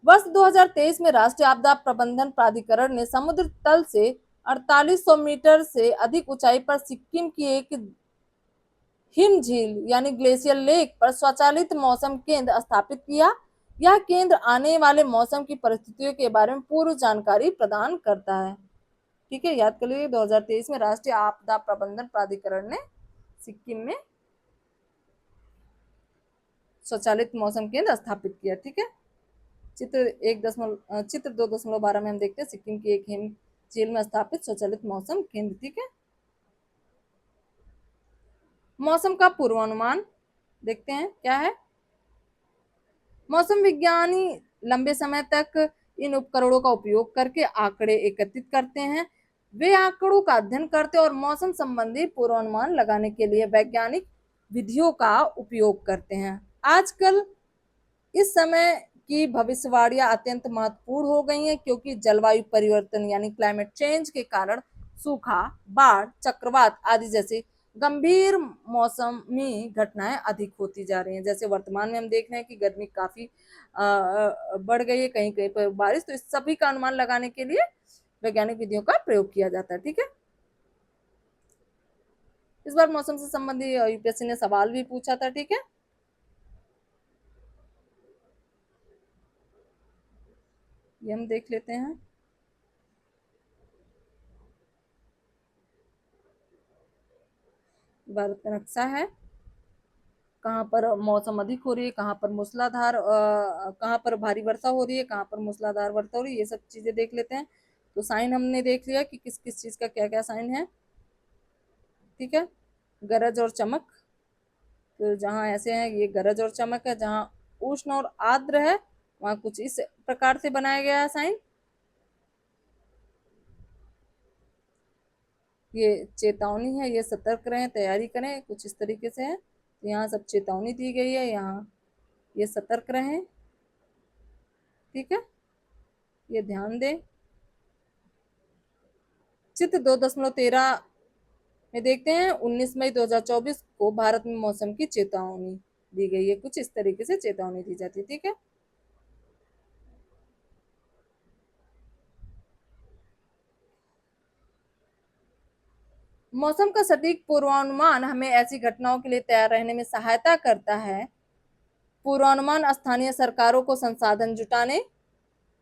वर्ष 2023 में राष्ट्रीय आपदा प्रबंधन प्राधिकरण ने समुद्र तल से 4800 मीटर से अधिक ऊंचाई पर सिक्किम की एक हिम झील यानी ग्लेशियर लेक पर स्वचालित मौसम केंद्र स्थापित किया। यह केंद्र आने वाले मौसम की परिस्थितियों के बारे में पूर्व जानकारी प्रदान करता है। ठीक है, याद कर लीजिए 2023 में राष्ट्रीय आपदा प्रबंधन प्राधिकरण ने सिक्किम में स्वचालित मौसम केंद्र स्थापित किया। ठीक है, चित्र 2.12 में हम देखते हैं सिक्किम की एक हिम झील में स्थापित स्वचालित मौसम केंद्र। ठीक है, मौसम का पूर्वानुमान देखते हैं क्या है। मौसम विज्ञानी लंबे समय तक इन उपकरणों का उपयोग करके आंकड़े एकत्रित करते हैं। वे आंकड़ों का अध्ययन करते और मौसम संबंधी पूर्वानुमान लगाने के लिए वैज्ञानिक विधियों का उपयोग करते हैं। आजकल इस समय की भविष्यवाणियां अत्यंत महत्वपूर्ण हो गई हैं, क्योंकि जलवायु परिवर्तन यानी क्लाइमेट चेंज के कारण सूखा, बाढ़, चक्रवात आदि जैसे गंभीर मौसमी घटनाएं अधिक होती जा रही हैं। जैसे वर्तमान में हम देख रहे हैं कि गर्मी काफी बढ़ गई है, कहीं कहीं पर बारिश, तो इस सभी का अनुमान लगाने के लिए वैज्ञानिक विधियों का प्रयोग किया जाता है। ठीक है, इस बार मौसम से संबंधित यूपीएससी ने सवाल भी पूछा था। ठीक है, ये हम देख लेते हैं। भारत का नक्शा है। कहाँ पर मौसम अधिक हो रही है, कहाँ पर मूसलाधार, कहाँ पर भारी वर्षा हो रही है, कहाँ पर मूसलाधार वर्षा हो रही है, ये सब चीजें देख लेते हैं। तो साइन हमने देख लिया कि किस किस चीज का क्या क्या साइन है, ठीक है। गरज और चमक, तो जहाँ ऐसे है ये गरज और चमक है, जहाँ उष्ण और आर्द्र है वहां कुछ इस प्रकार से बनाया गया है साइन। ये चेतावनी है, ये सतर्क रहें, तैयारी करें, कुछ इस तरीके से है। तो यहाँ सब चेतावनी दी गई है, यहाँ ये सतर्क रहें, ठीक है, ये ध्यान दें। चित्र 2.13 में देखते हैं 19 मई 2024 को भारत में मौसम की चेतावनी दी गई है, कुछ इस तरीके से चेतावनी दी जाती है, ठीक है। मौसम का सटीक पूर्वानुमान हमें ऐसी घटनाओं के लिए तैयार रहने में सहायता करता है। पूर्वानुमान स्थानीय सरकारों को संसाधन जुटाने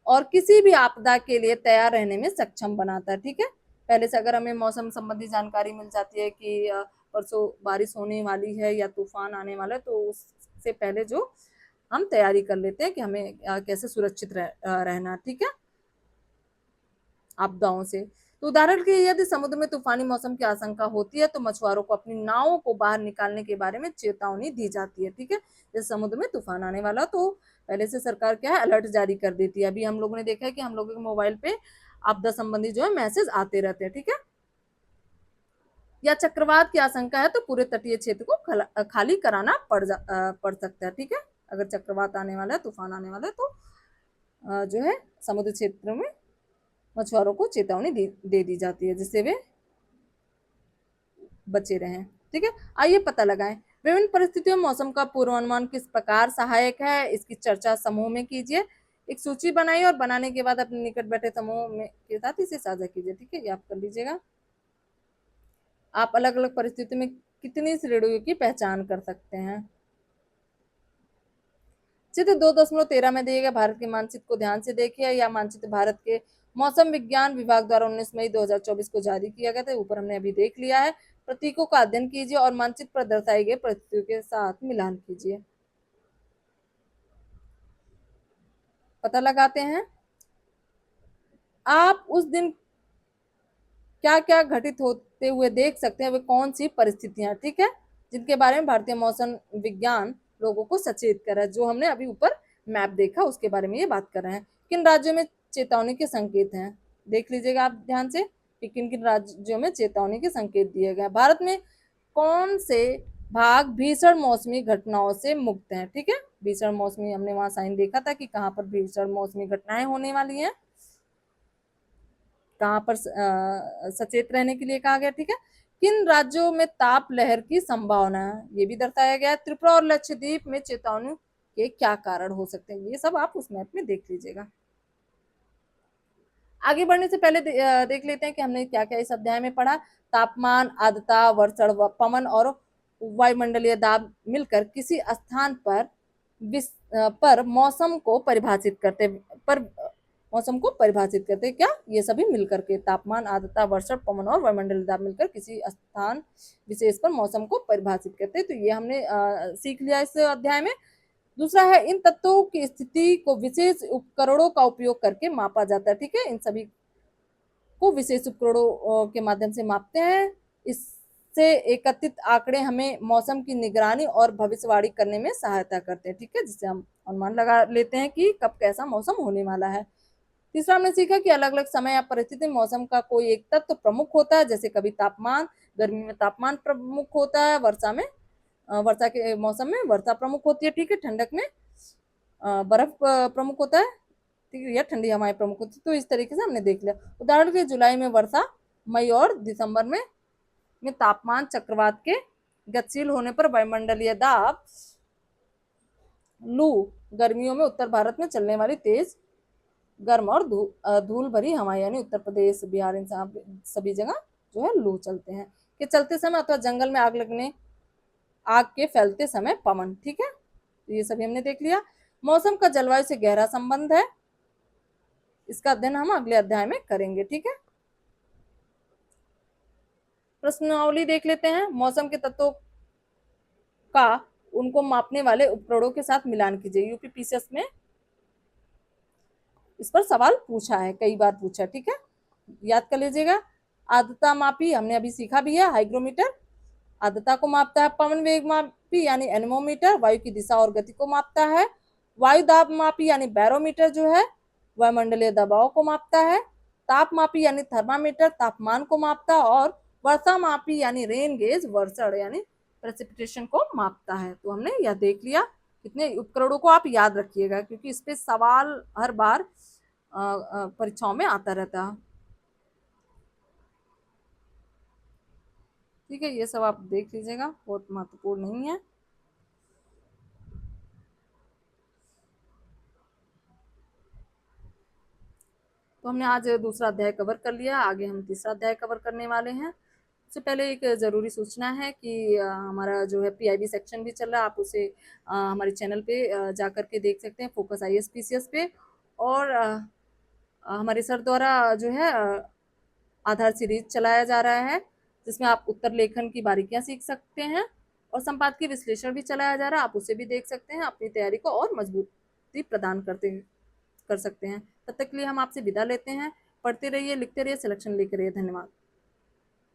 और किसी भी आपदा के लिए तैयार रहने में सक्षम बनाता है, ठीक है। पहले से अगर हमें मौसम संबंधी जानकारी मिल जाती है कि परसों बारिश होने वाली है या तूफान आने वाला है, तो उससे पहले जो हम तैयारी कर लेते हैं कि हमें कैसे सुरक्षित रहना, ठीक है, आपदाओं से। तो उदाहरण के लिए यदि समुद्र में तूफानी मौसम की आशंका होती है तो मछुआरों को अपनी नावों को बाहर निकालने के बारे में चेतावनी दी जाती है, ठीक है। जैसे समुद्र में तूफान आने वाला तो पहले से सरकार क्या है, अलर्ट जारी कर देती है। अभी हम लोगों ने देखा है कि हम लोगों के मोबाइल पे आपदा संबंधी जो है मैसेज आते रहते हैं, ठीक है। या चक्रवात की आशंका है तो पूरे तटीय क्षेत्र को खाली कराना पड़ सकता है, ठीक है। अगर चक्रवात आने वाला है, तूफान आने वाला है, तो जो है समुद्र क्षेत्र में मछुआरों को चेतावनी दे दी जाती है, जिससे वे बचे रहें, ठीक है। आइए पता लगाएं विभिन्न परिस्थितियों में मौसम का पूर्वानुमान किस प्रकार सहायक है, इसकी चर्चा समूह में कीजिए। एक सूची बनाइए और बनाने के बाद अपने निकट बैठे समूह में के साथ इसे साझा कीजिए, ठीक है। ये आप कर लीजिएगा। आप अलग अलग परिस्थितियों में कितनी श्रेणियों की पहचान कर सकते हैं। चित्र 2.13 में दिए गए भारत के मानचित्र को ध्यान से देखिए। यह मानचित्र भारत के मौसम विज्ञान विभाग द्वारा 19 मई 2024 को जारी किया गया था। ऊपर हमने अभी देख लिया है। प्रतीकों का अध्ययन कीजिए और मानचित्र पर दर्शाई गए परिस्थितियों के साथ मिलान कीजिए। पता लगाते हैं आप उस दिन क्या क्या घटित होते हुए देख सकते हैं, वे कौन सी परिस्थितियां, ठीक है, जिनके बारे में भारतीय मौसम विज्ञान लोगों को सचेत कर रहा है। जो हमने अभी ऊपर मैप देखा उसके बारे में ये बात कर रहे हैं। किन राज्यों में चेतावनी के संकेत हैं, देख लीजिएगा आप ध्यान से कि किन किन राज्यों में चेतावनी के संकेत दिए गए। भारत में कौन से भाग भीषण मौसमी घटनाओं से मुक्त हैं, ठीक है। भीषण मौसमी हमने वहां साइन देखा था कि कहाँ पर भीषण मौसमी घटनाएं होने वाली हैं, कहाँ पर सचेत रहने के लिए कहा गया, ठीक है। किन राज्यों में ताप लहर की संभावना है, ये भी दर्शाया गया। त्रिपुरा और लक्षद्वीप में चेतावनी के क्या कारण हो सकते हैं, ये सब आप उस मैप में देख लीजिएगा। आगे बढ़ने से पहले देख लेते हैं कि हमने क्या क्या इस अध्याय में पढ़ा। तापमान, आर्द्रता, वर्षण, पवन और वायुमंडलीय दाब मिलकर किसी स्थान पर मौसम को परिभाषित करते क्या, ये सभी मिलकर के तापमान, आर्द्रता, वर्षण, पवन और वायुमंडलीय दाब मिलकर किसी स्थान विशेष पर मौसम को परिभाषित करते हैं। तो ये हमने सीख लिया इस अध्याय में। दूसरा है इन तत्वों की स्थिति को विशेष उपकरणों का उपयोग करके मापा जाता है, ठीक है। इन सभी को विशेष उपकरणों के माध्यम से मापते हैं। इससे एकत्रित आंकड़े हमें मौसम की निगरानी और भविष्यवाणी करने में सहायता करते हैं, ठीक है, जिससे हम अनुमान लगा लेते हैं कि कब कैसा मौसम होने वाला है। तीसरा हमने सीखा कि अलग अलग समय या परिस्थिति में मौसम का कोई एक तत्व प्रमुख होता है। जैसे कभी तापमान, गर्मी में तापमान प्रमुख होता है, वर्षा के मौसम में वर्षा प्रमुख होती है, ठीक है। ठंडक में बर्फ प्रमुख होता है, ठीक है, या ठंडी हवाएं प्रमुख होती है। तो इस तरीके से हमने देख लिया। उदाहरण के जुलाई में वर्षा, मई और दिसंबर में तापमान, चक्रवात के गतिशील होने पर वायुमंडलीय दाब, लू, गर्मियों में उत्तर भारत में चलने वाली तेज गर्म और धूल भरी हवाएं, यानी उत्तर प्रदेश, बिहार, इन सभी जगह जो है लू चलते हैं। कि चलते समय अथवा जंगल में आग के फैलते समय पवन, ठीक है। तो ये सभी हमने देख लिया। मौसम का जलवायु से गहरा संबंध है, इसका अध्ययन हम अगले अध्याय में करेंगे, ठीक है। प्रश्नावली देख लेते हैं। मौसम के तत्वों का उनको मापने वाले उपकरणों के साथ मिलान कीजिए। यूपी पीसीएस में इस पर सवाल पूछा है, कई बार पूछा, ठीक है, याद कर लीजिएगा। आर्द्रता मापी हमने अभी सीखा भी है, हाइग्रोमीटर आर्द्रता को मापता है। पवन वेग मापी यानी एनेमोमीटर वायु की दिशा और गति को मापता है। वायु दाब मापी यानी बैरोमीटर जो है वायुमंडलीय दबाव को मापता है। ताप मापी यानी थर्मामीटर तापमान को मापता है। और वर्षा मापी यानी रेन गेज वर्षण यानी प्रेसिपिटेशन को मापता है। तो हमने यह देख लिया। कितने उपकरणों को आप याद रखिएगा, क्योंकि इस पे सवाल हर बार परीक्षाओं में आता रहता है। ठीक है, ये सब आप देख लीजिएगा, बहुत महत्वपूर्ण नहीं है। तो हमने आज दूसरा अध्याय कवर कर लिया, आगे हम तीसरा अध्याय कवर करने वाले हैं। उससे पहले एक ज़रूरी सूचना है कि हमारा जो है पीआईबी सेक्शन भी चल रहा है, आप उसे हमारे चैनल पे जा कर के देख सकते हैं, फोकस आईएएस पीसीएस पे। और हमारे सर द्वारा जो है आधार सीरीज चलाया जा रहा है, जिसमें आप उत्तर लेखन की बारीकियां सीख सकते हैं और संपादकीय विश्लेषण भी चलाया जा रहा है, आप उसे भी देख सकते हैं, अपनी तैयारी को और मजबूती प्रदान कर सकते हैं। तब तक के लिए हम आपसे विदा लेते हैं। पढ़ते रहिए, लिखते रहिए, सिलेक्शन लेकर रहिए। धन्यवाद।